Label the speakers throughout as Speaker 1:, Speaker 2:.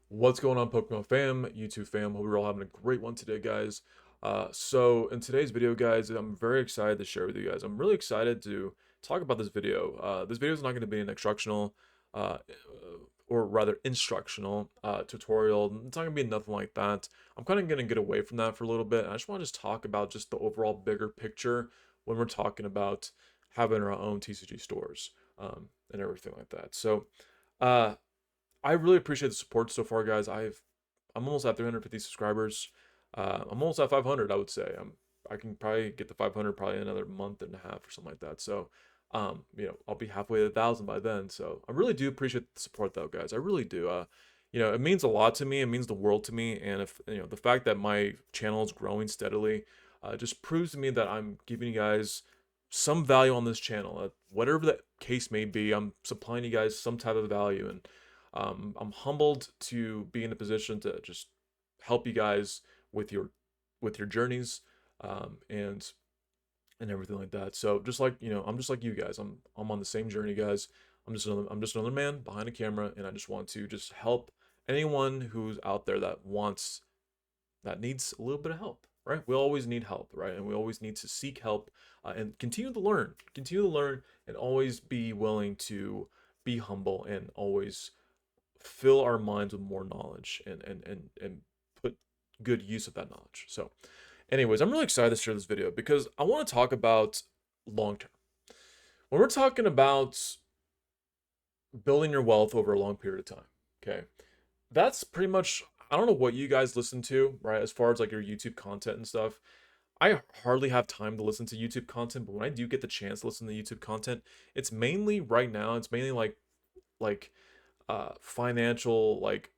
Speaker 1: What's going on, Pokemon fam, YouTube fam? Hope you're all having a great one today, guys. So in today's video, guys, I'm very excited to share with you guys. I'm really excited to talk about this video. This video is not going to be an instructional, or rather instructional tutorial. It's not going to be nothing like that. I'm kind of going to get away from that for a little bit. I just want to just talk about just the overall bigger picture when we're talking about having our own TCG stores and everything like that. So. Uh, I really appreciate the support so far, guys. I'm almost at 350 subscribers. I'm almost at 500, I would say. I can probably get to 500 probably in another month and a half or something like that. So, I'll be halfway to 1,000 by then. So I really do appreciate the support, though, guys. I really do. It means a lot to me. It means the world to me. And if the fact that my channel is growing steadily, just proves to me that I'm giving you guys some value on this channel. Whatever that case may be, I'm supplying you guys some type of value, and I'm humbled to be in a position to just help you guys with your journeys, and everything like that. So just like I'm just like you guys. I'm on the same journey, guys. I'm just another man behind a camera, and I just want to just help anyone who's out there that needs a little bit of help. Right? We always need help, right? And we always need to seek help, and continue to learn, and always be willing to be humble, and always fill our minds with more knowledge, and put good use of that knowledge. So anyways, I'm really excited to share this video because I want to talk about long term. When we're talking about building your wealth over a long period of time, okay, that's pretty much, I don't know what you guys listen to, right, as far as like your YouTube content and stuff. I hardly have time to listen to YouTube content, but when I do get the chance to listen to YouTube content, it's mainly right now, it's mainly like financial, like,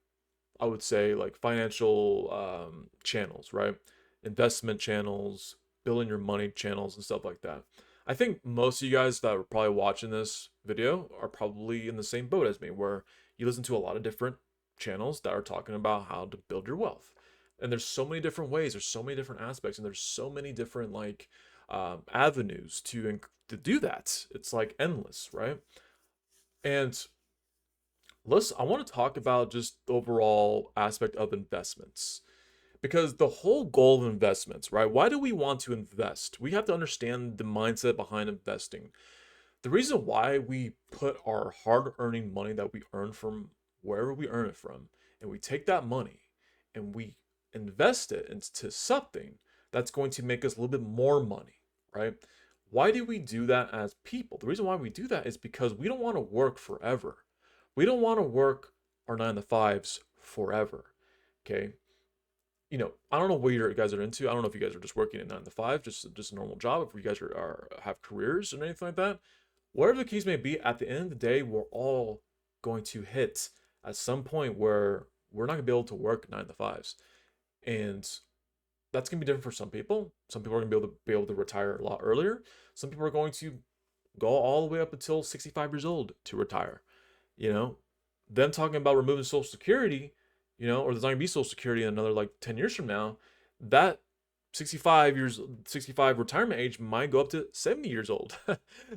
Speaker 1: I would say, like financial channels, right? Investment channels, building your money channels, and stuff like that. I think most of you guys that are probably watching this video are probably in the same boat as me, where you listen to a lot of different channels that are talking about how to build your wealth. And there's so many different ways, there's so many different aspects, and there's so many different like avenues to do that. It's like endless, right? And I want to talk about just the overall aspect of investments, because the whole goal of investments, right? Why do we want to invest? We have to understand the mindset behind investing. The reason why we put our hard earning money that we earn from wherever we earn it from, and we take that money and we invest it into something that's going to make us a little bit more money, right? Why do we do that as people? The reason why we do that is because we don't want to work forever. We don't want to work our 9 to 5s forever. Okay. I don't know what you guys are into. I don't know if you guys are just working at 9 to 5, just a normal job, if you guys are have careers or anything like that. Whatever the case may be, at the end of the day, we're all going to hit at some point where we're not gonna be able to work 9 to 5s. And that's gonna be different for some people. Some people are gonna be able to retire a lot earlier. Some people are going to go all the way up until 65 years old to retire. You know, them talking about removing Social Security, or there's not gonna be Social Security in another like 10 years from now, that 65 retirement age might go up to 70 years old.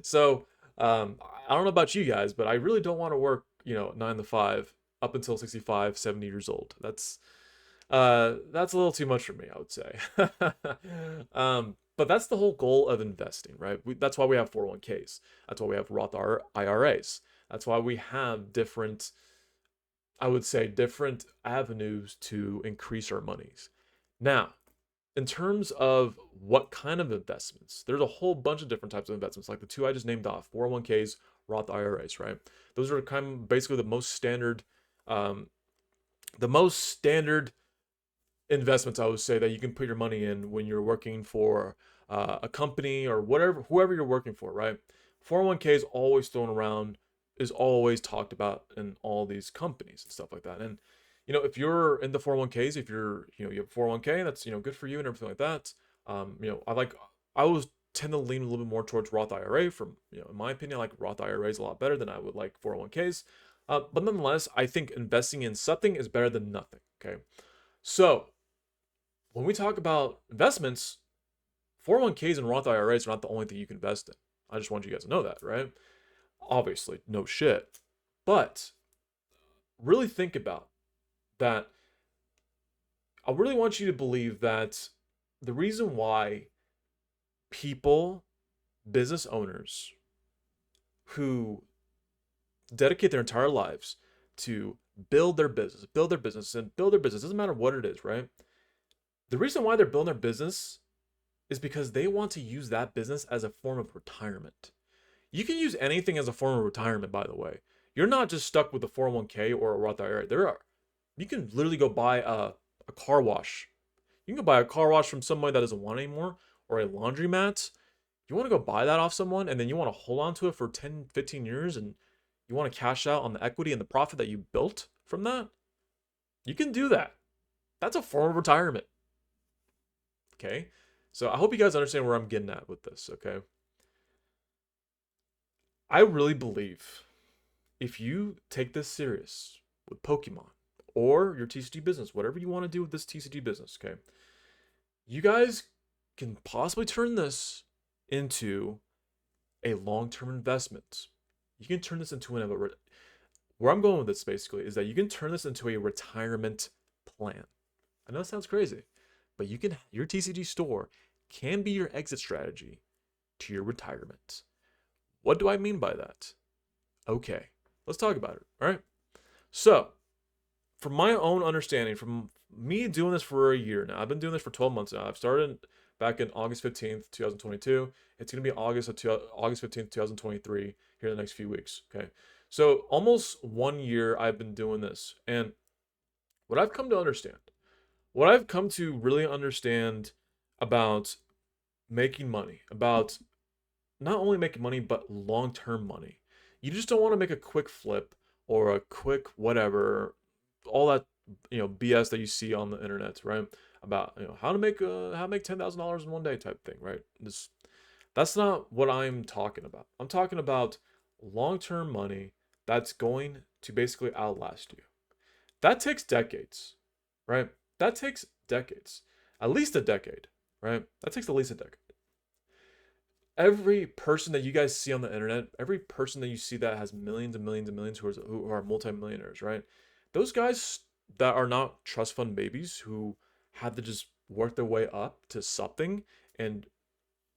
Speaker 1: So I don't know about you guys, but I really don't want to work, 9 to 5 up until 65, 70 years old. That's a little too much for me, I would say. But that's the whole goal of investing, right? That's why we have 401ks. That's why we have Roth IRAs. That's why we have different, I would say, different avenues to increase our monies. Now, in terms of what kind of investments, there's a whole bunch of different types of investments, like the two I just named off: 401ks, Roth IRAs, right? Those are kind of basically um, the most standard investments, I would say, that you can put your money in when you're working for a company or whoever you're working for, right? 401k is always thrown around, is always talked about in all these companies and stuff like that. And if you're in the 401ks, if you have 401k, that's good for you and everything like that. I always tend to lean a little bit more towards Roth IRA. From in my opinion, I like Roth IRAs a lot better than I would like 401ks. But nonetheless, I think investing in something is better than nothing. Okay, so when we talk about investments, 401ks and Roth IRAs are not the only thing you can invest in. I just want you guys to know that, right? Obviously, no shit. But really think about that I really want you to believe that the reason why people, business owners who dedicate their entire lives to build their business, and build their business, doesn't matter what it is, right? The reason why they're building their business is because they want to use that business as a form of retirement. You can use anything as a form of retirement, by the way. You're not just stuck with a 401k or a Roth IRA. You can literally go buy a car wash. You can go buy a car wash from somebody that doesn't want it anymore, or a laundromat. You want to go buy that off someone, and then you want to hold on to it for 10, 15 years, and you want to cash out on the equity and the profit that you built from that. You can do that. That's a form of retirement. Okay? So I hope you guys understand where I'm getting at with this, okay? I really believe if you take this serious with Pokemon or your TCG business, whatever you want to do with this TCG business, okay? You guys can possibly turn this into a long-term investment. You can turn this into where I'm going with this basically is that you can turn this into a retirement plan. I know it sounds crazy, but your TCG store can be your exit strategy to your retirement. What do I mean by that? Okay, let's talk about it. All right. So, from my own understanding, from me doing this for a year now, I've been doing this for 12 months now. I've started back in August 15th, 2022. It's going to be August 15th, 2023 here in the next few weeks. Okay. So, almost 1 year I've been doing this. And what I've come to understand, what I've come to really understand about making money, about not only making money, but long-term money. You just don't want to make a quick flip or a quick whatever, all that, BS that you see on the internet, right? About, how to make $10,000 in one day type thing, right? That's not what I'm talking about. I'm talking about long-term money that's going to basically outlast you. That takes decades, right? That takes decades. At least a decade, right? That takes at least a decade. Every person that you guys see on the internet, every person that you see that has millions and millions and millions who are multimillionaires, right? Those guys that are not trust fund babies who had to just work their way up to something, and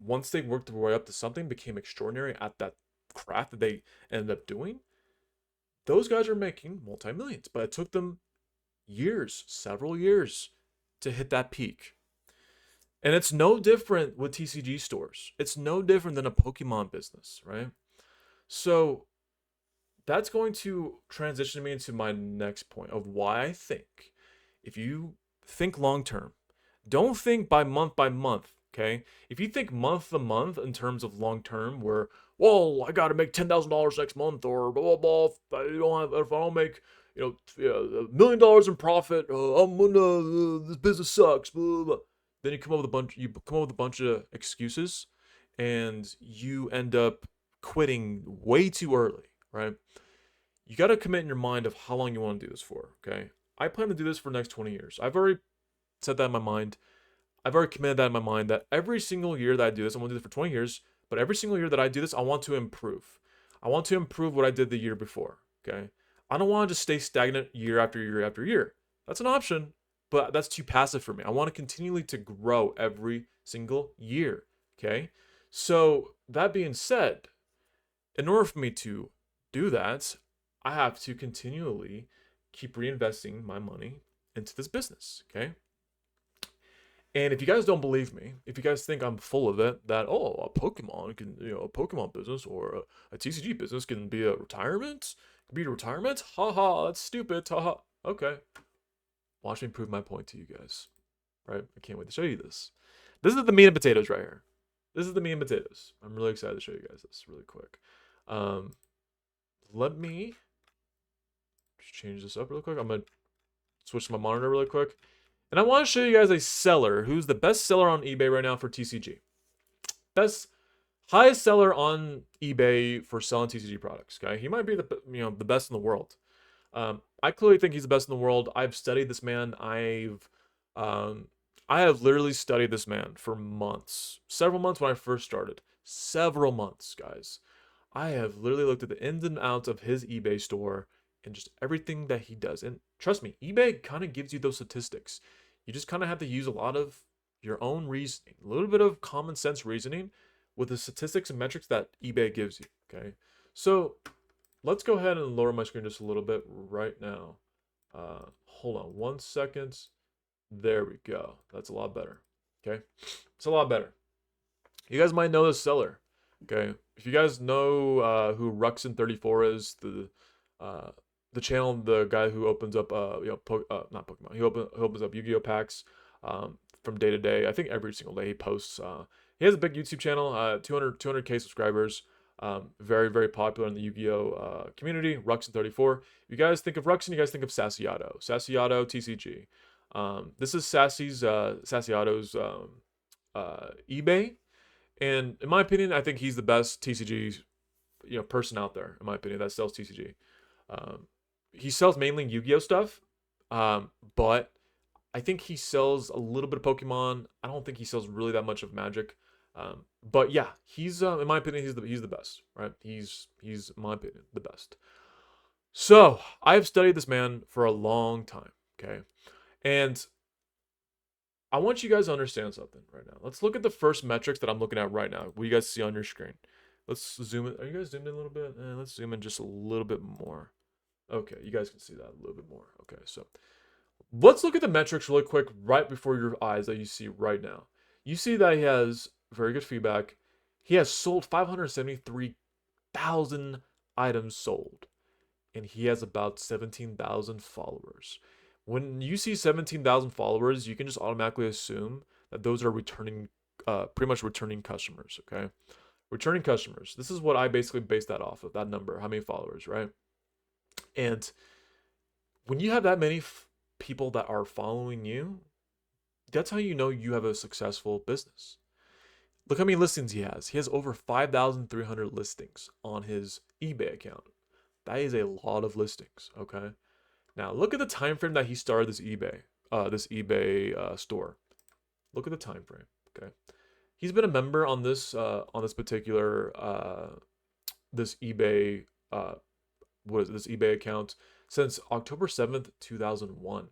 Speaker 1: once they worked their way up to something, became extraordinary at that craft that they ended up doing. Those guys are making multi-millions, but it took them years, several years to hit that peak. And it's no different with TCG stores. It's no different than a Pokemon business, right? So that's going to transition me into my next point of why I think if you think long term, don't think by month, okay? If you think month to month in terms of long term, where, well, I got to make $10,000 next month, or blah, blah, blah, if I don't make, $1 million in profit, this business sucks, blah, blah, blah. Then you come up with a bunch of excuses, and you end up quitting way too early, right? You got to commit in your mind of how long you want to do this for, okay? I plan to do this for the next 20 years. I've already set that in my mind. I've already committed that in my mind that every single year that I do this, I want to do this for 20 years, but every single year that I do this, I want to improve. I want to improve what I did the year before, okay? I don't want to just stay stagnant year after year after year. That's an option, but that's too passive for me. I want to continually to grow every single year, okay? So that being said, in order for me to do that, I have to continually keep reinvesting my money into this business, okay? And if you guys don't believe me, if you guys think I'm full of it, that, a Pokemon can, a Pokemon business or a TCG business can be a retirement, haha, that's stupid, haha. Okay. Watch me prove my point to you guys, right? I can't wait to show you this. This is the meat and potatoes right here. This is the meat and potatoes. I'm really excited to show you guys this really quick. Let me just change this up real quick. I'm going to switch to my monitor really quick. And I want to show you guys a seller who's the best seller on eBay right now for TCG. Highest seller on eBay for selling TCG products, okay? He might be the best in the world. I clearly think he's the best in the world. I've studied this man. I have literally studied this man for months. Several months when I first started. Several months, guys. I have literally looked at the ins and outs of his eBay store and just everything that he does. And trust me, eBay kind of gives you those statistics. You just kind of have to use a lot of your own reasoning, a little bit of common sense reasoning with the statistics and metrics that eBay gives you. Okay. So let's go ahead and lower my screen just a little bit right now. Hold on 1 second. There we go. That's a lot better. Okay. It's a lot better. You guys might know this seller. Okay. If you guys know who Ruxin34 is, the channel, the guy who opens up not Pokemon, he opens up Yu-Gi-Oh packs from day to day. I think every single day he posts. He has a big YouTube channel, 200K subscribers. Very, very popular in the Yu-Gi-Oh community. Ruxin34. If you guys think of Ruxin, you guys think of Sassyotto. Sassyotto TCG. This is Sassyotto's eBay, and in my opinion, I think he's the best TCG person out there. In my opinion, that sells TCG. He sells mainly Yu-Gi-Oh stuff, but I think he sells a little bit of Pokemon. I don't think he sells really that much of Magic. But yeah, he's in my opinion, he's the best, right? He's in my opinion the best. So I've studied this man for a long time, okay, and I want you guys to understand something right now. Let's look at the first metrics that I'm looking at right now. What you guys see on your screen. Let's zoom in. Are you guys zoomed in a little bit? Let's zoom in just a little bit more. Okay, you guys can see that a little bit more. Okay, so let's look at the metrics really quick right before your eyes that you see right now. You see that he has very good feedback. He has sold 573,000 items sold, and he has about 17,000 followers. When you see 17,000 followers, you can just automatically assume that those are returning, pretty much returning customers, okay? Returning customers. This is what I basically base that off of, that number, how many followers, right? And when you have that many people that are following you, that's how you know you have a successful business. Look how many listings he has. He has over 5,300 listings on his eBay account. That is a lot of listings, okay? Now look at the time frame that he started this eBay store. Look at the time frame, okay? He's been a member on this particular this eBay this eBay account since October 7th, 2001.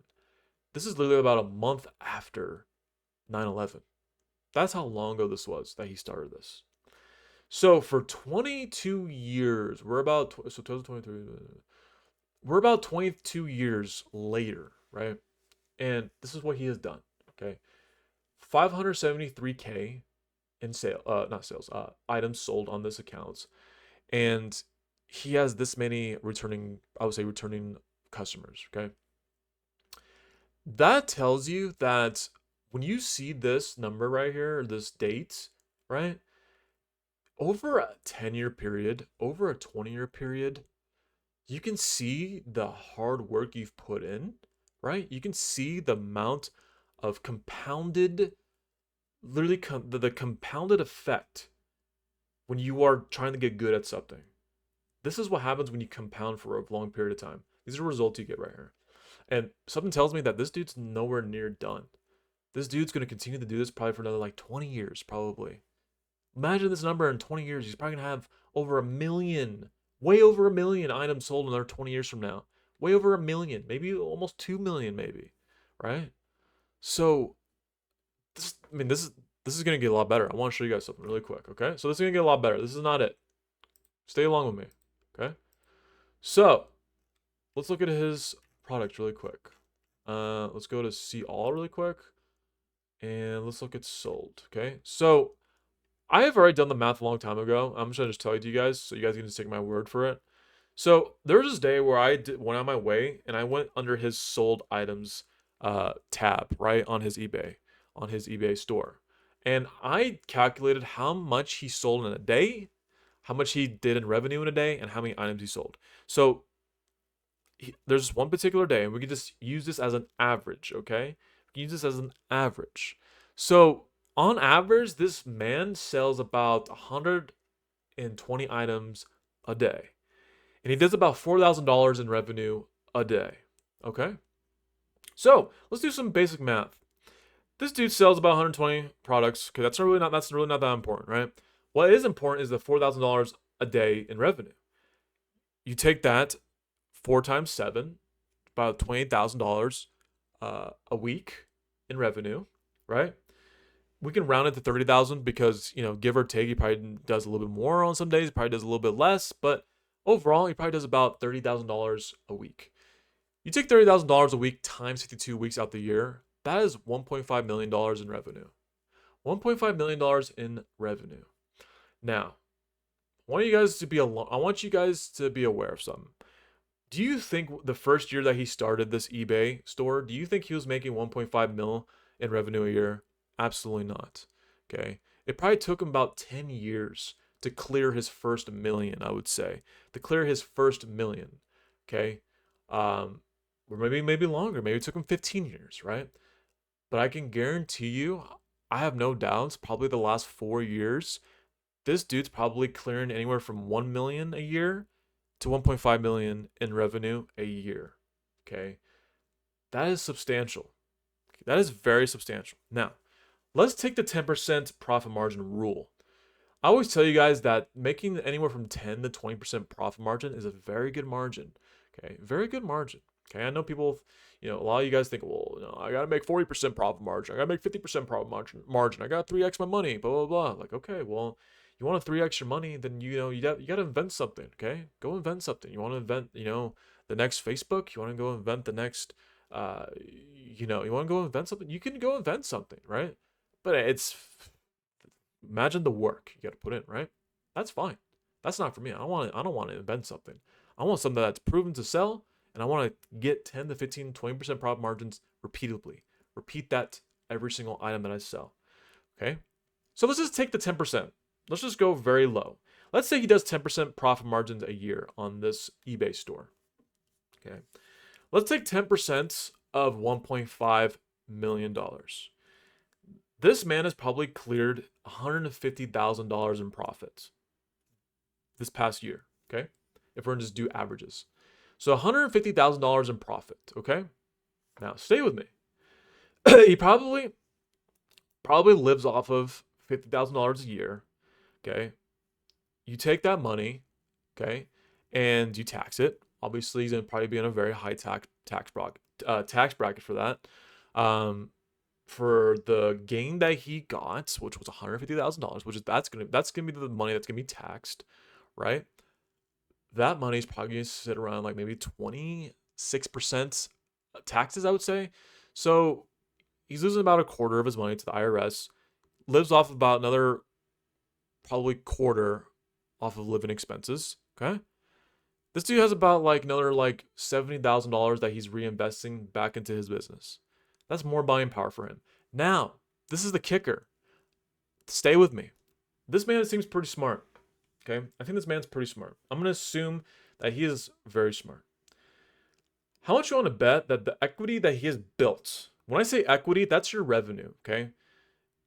Speaker 1: This is literally about a month after 9/11. That's how long ago this was that he started this. So for 22 years, we're about 2023. We're about 22 years later, right? And this is what he has done. Okay, 573K in items sold on this account, and he has this many returning, I would say, returning customers. Okay, that tells you that when you see this number right here, this date, right, over a 10-year period, over a 20-year period, you can see the hard work you've put in, right? You can see the amount of compounded, literally the compounded effect when you are trying to get good at something. This is what happens when you compound for a long period of time. These are results you get right here. And something tells me that this dude's nowhere near done. This dude's going to continue to do this probably for another like 20 years, probably. Imagine this number in 20 years. He's probably going to have over 1 million, way over 1 million items sold in another 20 years from now. Way over 1 million, maybe almost 2 million, maybe, right? So, this is going to get a lot better. I want to show you guys something really quick, okay? So this is going to get a lot better. This is not it. Stay along with me, okay? So, let's look at his products really quick. Let's go to see all really quick. And let's look at sold, okay? So, I have already done the math a long time ago. I'm just going to just tell you guys, so you guys can just take my word for it. So, there was this day where I went on my way, and I went under his sold items tab, right, on his eBay store. And I calculated how much he sold in a day, how much he did in revenue in a day, and how many items he sold. So, there's one particular day, and we can just use this as an average, okay? We can use this as an average. So, on average, this man sells about 120 items a day. And he does about $4,000 in revenue a day, okay? So, let's do some basic math. This dude sells about 120 products, because that's really not that important, right? What is important is the $4,000 a day in revenue. You take that 4 times 7, about $28,000 a week in revenue, right? We can round it to 30,000 because, give or take, he probably does a little bit more on some days, he probably does a little bit less, but overall, he probably does about $30,000 a week. You take $30,000 a week times 52 weeks out the year, that is $1.5 million in revenue. $1.5 million in revenue. Now, I want you guys to be aware of something. Do you think the first year that he started this eBay store, do you think he was making 1.5 mil in revenue a year? Absolutely not. Okay. It probably took him about 10 years to clear his first million, I would say. To clear his first million. Okay. Or maybe longer. Maybe it took him 15 years, right? But I can guarantee you, I have no doubts, probably the last 4 years, this dude's probably clearing anywhere from 1 million a year to 1.5 million in revenue a year. Okay. That is substantial. That is very substantial. Now, let's take the 10% profit margin rule. I always tell you guys that making anywhere from 10 to 20% profit margin is a very good margin. Okay. Very good margin. Okay. I know people, a lot of you guys think, well, I got to make 40% profit margin. I got to make 50% profit margin. I got to 3x my money, blah, blah, blah. Like, okay, well, you want to 3x your money, then, you got to invent something. Okay. Go invent something. You want to invent, the next Facebook. You want to go invent the next, you want to go invent something. You can go invent something, right? But imagine the work you got to put in, right? That's fine. That's not for me. I don't want to invent something. I want something that's proven to sell, and I want to get 10 to 15, 20% profit margins repeatedly. Repeat that every single item that I sell. Okay? So let's just take the 10%. Let's just go very low. Let's say he does 10% profit margins a year on this eBay store. Okay? Let's take 10% of $1.5 million. This man has probably cleared $150,000 in profits this past year, okay? If we're going to just do averages. So $150,000 in profit, okay? Now, stay with me. He probably lives off of $50,000 a year, okay? You take that money, okay, and you tax it. Obviously, he's going to probably be in a very high tax bracket for that. For the gain that he got, which was $150,000, that's gonna be the money that's gonna be taxed, right? That money is probably gonna sit around like maybe 26% taxes, I would say. So he's losing about a quarter of his money to the IRS. Lives off about another probably quarter off of living expenses. Okay. This dude has about like another like $70,000 that he's reinvesting back into his business. That's more buying power for him. Now, this is the kicker. Stay with me. This man seems pretty smart. Okay? I think this man's pretty smart. I'm going to assume that he is very smart. How much you want to bet that the equity that he has built, when I say equity, that's your revenue, okay?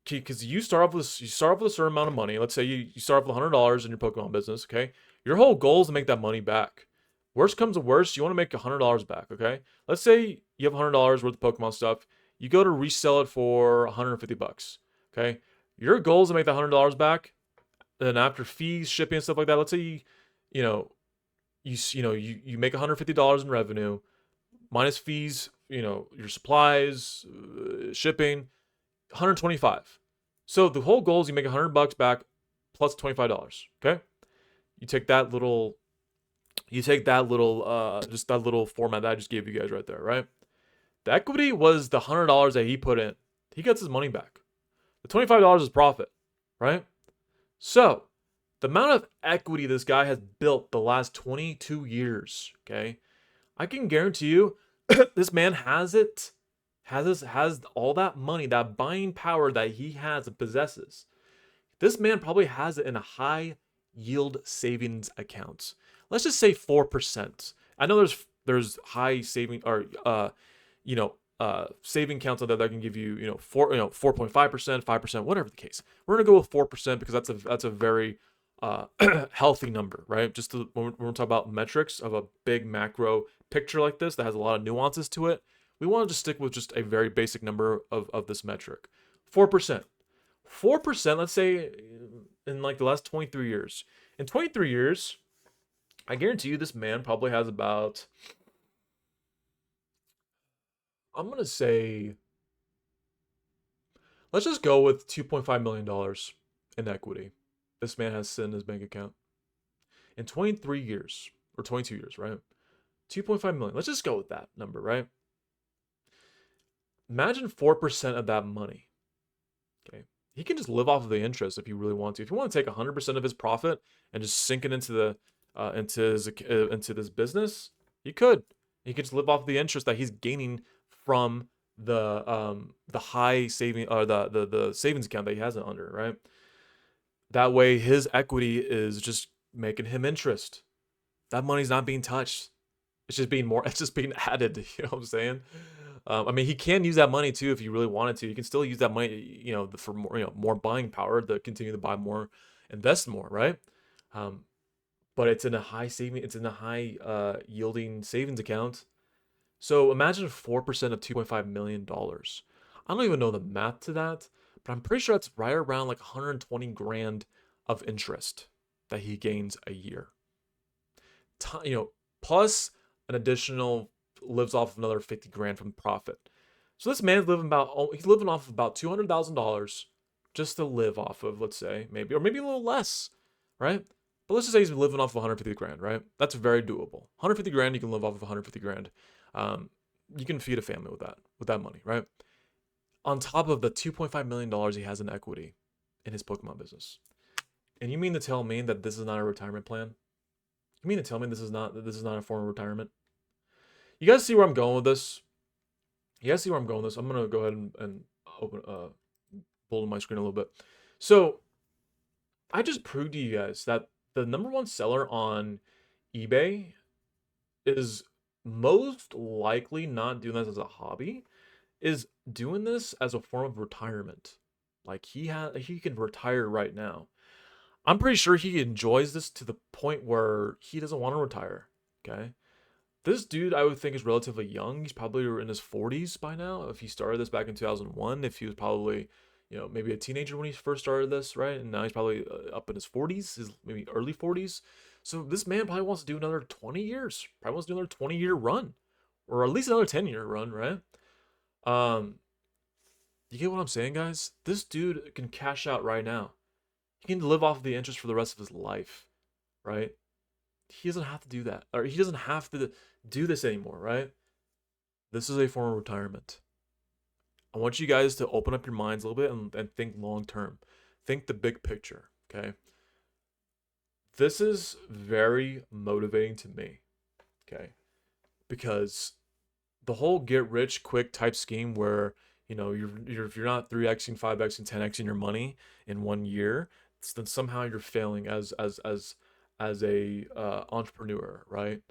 Speaker 1: Because you start off with a certain amount of money. Let's say you start off with $100 in your Pokemon business, okay? Your whole goal is to make that money back. Worst comes to worst, you want to make $100 back, okay? Let's say you have $100 worth of Pokemon stuff. You go to resell it for $150, okay? Your goal is to make that $100 back. Then after fees, shipping, and stuff like that, let's say you make $150 in revenue, minus fees, your supplies, shipping, $125. So the whole goal is you make $100 back plus $25, okay? You take that little just that little format that I just gave you guys right there, right? The equity was the $100 that he put in. He gets his money back. The $25 is profit, right? So the amount of equity this guy has built the last 22 years, okay? I can guarantee you this man has all that money, that buying power that he has and possesses. This man probably has it in a high yield savings account. Let's just say 4%. I know there's high saving or saving accounts out there that can give you 4.5%, 5%, whatever the case. We're gonna go with 4% because that's a very healthy number, right? Just when we're talking about metrics of a big macro picture like this that has a lot of nuances to it, we want to just stick with just a very basic number of this metric. 4%. 4%, let's say in like the last 23 years. In 23 years, I guarantee you this man probably has about, I'm gonna say, let's just go with $2.5 million in equity this man has in his bank account in 23 years or 22 years, right? 2.5 million. Let's just go with that number, right? Imagine 4% of that money. Okay. He can just live off of the interest if you really want to. If you want to take 100% of his profit and just sink it into the into this business, he could. He could just live off the interest that he's gaining from the high saving or the savings account that he has it under, right? That way his equity is just making him interest. That money's not being touched. It's just being more. It's just being added. You know what I'm saying? I mean, he can use that money too if he really wanted to. He can still use that money, for more, more buying power to continue to buy more, invest more, right? Um, but it's in a high saving. It's in a high yielding savings account. So imagine 4% of $2.5 million. I don't even know the math to that, but I'm pretty sure that's right around like 120 grand of interest that he gains a year. Plus an additional lives off of another 50 grand from profit. So this man's he's living off of about $200,000 just to live off of, let's say, maybe, or maybe a little less, right? But let's just say he's living off of 150 grand, right? That's very doable. 150 grand, you can live off of 150 grand. You can feed a family with that money, right? On top of the $2.5 million he has in equity in his Pokemon business. And you mean to tell me that this is not a retirement plan? You mean to tell me this is not a form of retirement? You guys see where I'm going with this? You guys see where I'm going with this? I'm gonna go ahead and open bold my screen a little bit. So I just proved to you guys that the number one seller on eBay is most likely not doing this as a hobby, is doing this as a form of retirement. Like he can retire right now. I'm pretty sure he enjoys this to the point where he doesn't want to retire. Okay. This dude, I would think, is relatively young. He's probably in his 40s by now. If he started this back in 2001, if he was probably, maybe a teenager when he first started this, right? And now he's probably up in his 40s, his maybe early 40s. So this man probably wants to do another 20 years. Probably wants to do another 20-year run, or at least another 10-year run, right? Um, you get what I'm saying, guys? This dude can cash out right now. He can live off of the interest for the rest of his life, right? He doesn't have to do that, or he doesn't have to do this anymore, right? This is a form of retirement. I want you guys to open up your minds a little bit and think long term. Think the big picture, okay? This is very motivating to me, okay? Because the whole get rich quick type scheme where, if you're not 3xing, 5xing, 10xing your money in 1 year, then somehow you're failing as a entrepreneur, right?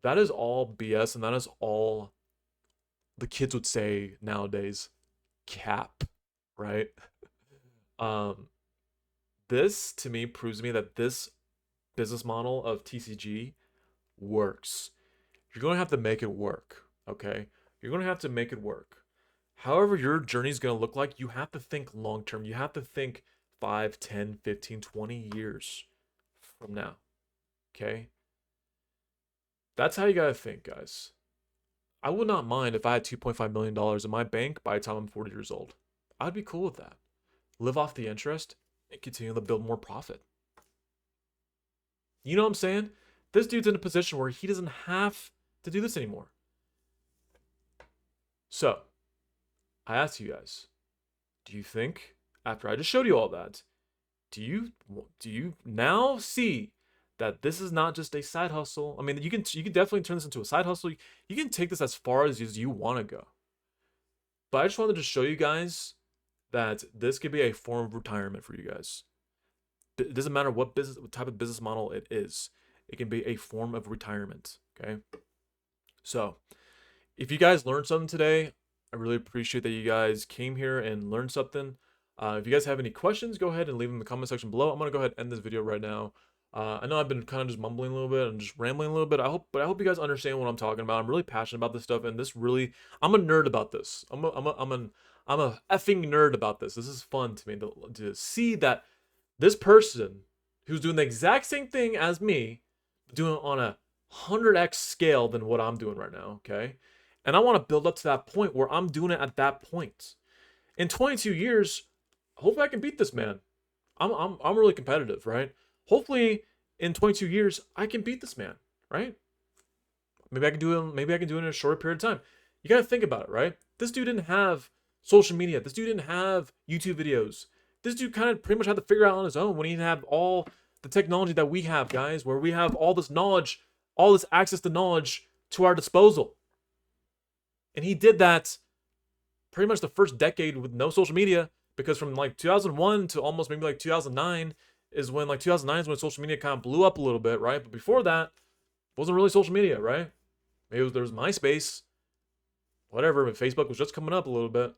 Speaker 1: That is all BS, and that is all the kids would say nowadays, cap, right? Um, this to me proves to me that this business model of TCG works. You're going to have to make it work, okay? You're going to have to make it work. However your journey is going to look like, you have to think long term. You have to think 5, 10, 15, 20 years from now, okay? That's how you got to think, guys. I would not mind if I had $2.5 million in my bank by the time I'm 40 years old. I'd be cool with that. Live off the interest and continue to build more profit. You know what I'm saying? This dude's in a position where he doesn't have to do this anymore. So, I ask you guys, do you think, after I just showed you all that, do you now see that this is not just a side hustle? I mean, you can definitely turn this into a side hustle. You can take this as far as you want to go. But I just wanted to show you guys that this could be a form of retirement for you guys. It doesn't matter what type of business model it is. It can be a form of retirement, okay? So, if you guys learned something today, I really appreciate that you guys came here and learned something. If you guys have any questions, go ahead and leave them in the comment section below. I'm gonna go ahead and end this video right now. I know I've been kind of just mumbling a little bit and just rambling a little bit. I hope you guys understand what I'm talking about. I'm really passionate about this stuff, and I'm a nerd about this. I'm a effing nerd about this. This is fun to me to see that this person who's doing the exact same thing as me, doing it on a 100x scale than what I'm doing right now, okay? And I want to build up to that point where I'm doing it at that point. In 22 years, hopefully I can beat this man. I'm really competitive, right? Hopefully in 22 years I can beat this man, right? Maybe I can do it. Maybe I can do it in a short period of time. You got to think about it, right? This dude didn't have social media. This dude didn't have YouTube videos. This dude kind of pretty much had to figure out on his own when he didn't have all the technology that we have, guys, where we have all this knowledge, all this access to knowledge to our disposal. And he did that pretty much the first decade with no social media, because from like 2001 to almost maybe like 2009 is when, like, 2009 is when social media kind of blew up a little bit, right? But before that, it wasn't really social media, right? Maybe there was MySpace, whatever, but Facebook was just coming up a little bit,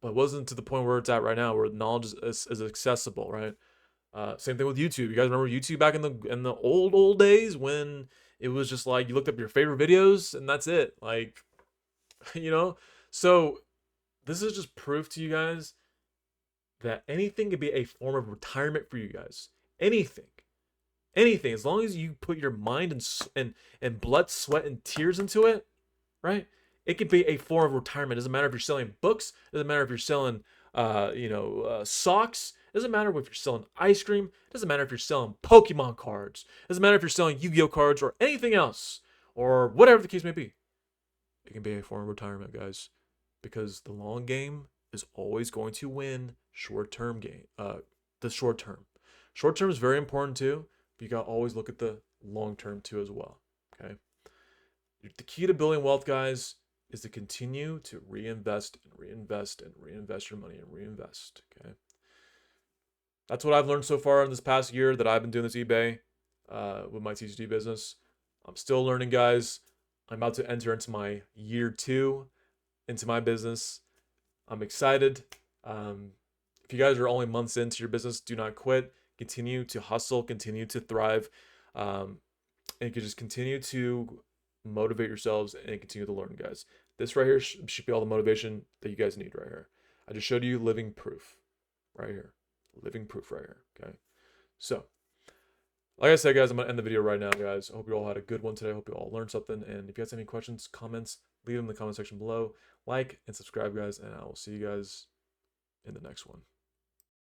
Speaker 1: but it wasn't to the point where it's at right now, where knowledge is accessible, right? Same thing with YouTube. You guys remember YouTube back in the old days when it was just like you looked up your favorite videos and that's it, like, you know. So this is just proof to you guys that anything could be a form of retirement for you guys. Anything, anything, as long as you put your mind and blood, sweat, and tears into it, right? It could be a form of retirement. It doesn't matter if you're selling books. It doesn't matter if you're selling, socks. It doesn't matter if you're selling ice cream. It doesn't matter if you're selling Pokemon cards. It doesn't matter if you're selling Yu-Gi-Oh cards or anything else, or whatever the case may be. It can be a form of retirement, guys, because the long game is always going to win short-term game. The short term. Short term is very important too, but you got to always look at the long term too as well. Okay. The key to building wealth, guys, is to continue to reinvest and reinvest and reinvest your money and reinvest. Okay. That's what I've learned so far in this past year that I've been doing this eBay with my TCG business. I'm still learning, guys. I'm about to enter into my year 2 into my business. I'm excited. If you guys are only months into your business, do not quit. Continue to hustle, continue to thrive, and you can just continue to motivate yourselves and continue to learn, guys. This right here should be all the motivation that you guys need right here. I just showed you living proof right here. Living proof right here, okay? So, like I said, guys, I'm going to end the video right now, guys. I hope you all had a good one today. I hope you all learned something. And if you guys have any questions, comments, leave them in the comment section below. Like and subscribe, guys, and I will see you guys in the next one.